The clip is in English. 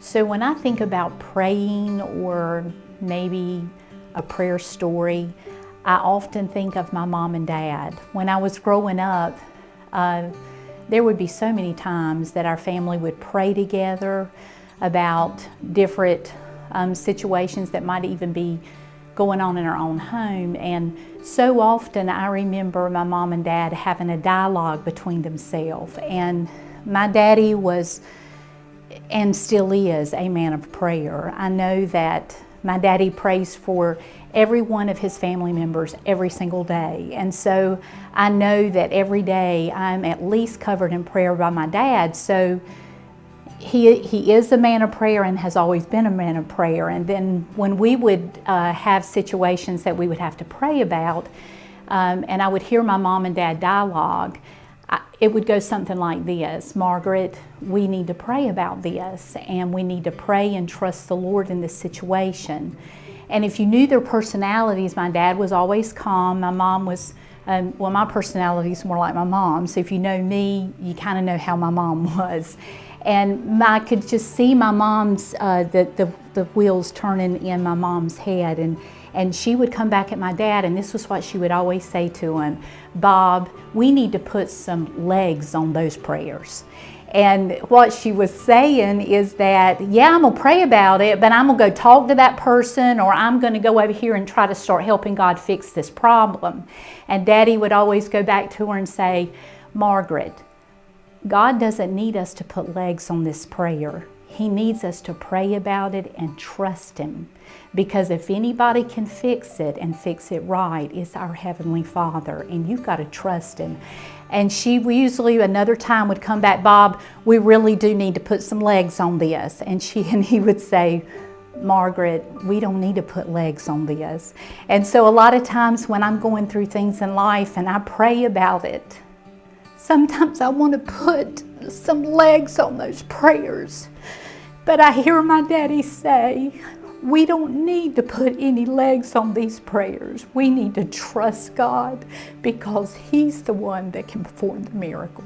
So when I think about praying or maybe a prayer story, I often think of my mom and dad. When I was growing up, there would be so many times that our family would pray together about different situations that might even be going on in our own home. And so often I remember my mom and dad having a dialogue between themselves. And my daddy was, and still is, a man of prayer. I know that my daddy prays for every one of his family members every single day. And so I know that every day I'm at least covered in prayer by my dad. So he is a man of prayer and has always been a man of prayer. And then when we would have situations that we would have to pray about, and I would hear my mom and dad dialogue, it would go something like this: Margaret, we need to pray about this, and we need to pray and trust the Lord in this situation. And if you knew their personalities, my dad was always calm. My mom was, well, my personality is more like my mom. So if you know me, you kind of know how my mom was. And I could just see my mom's, the wheels turning in my mom's head. And she would come back at my dad, and this was what she would always say to him: Bob, we need to put some legs on those prayers. And what she was saying is that, yeah, I'm gonna pray about it, but I'm gonna go talk to that person, or I'm gonna go over here and try to start helping God fix this problem. And Daddy would always go back to her and say, Margaret, God doesn't need us to put legs on this prayer. He needs us to pray about it and trust Him. Because if anybody can fix it and fix it right, it's our Heavenly Father, and you've got to trust Him. And she usually another time would come back, Bob, we really do need to put some legs on this. And he would say, Margaret, we don't need to put legs on this. And so a lot of times when I'm going through things in life and I pray about it, sometimes I want to put some legs on those prayers. But I hear my daddy say, we don't need to put any legs on these prayers. We need to trust God, because He's the one that can perform the miracle.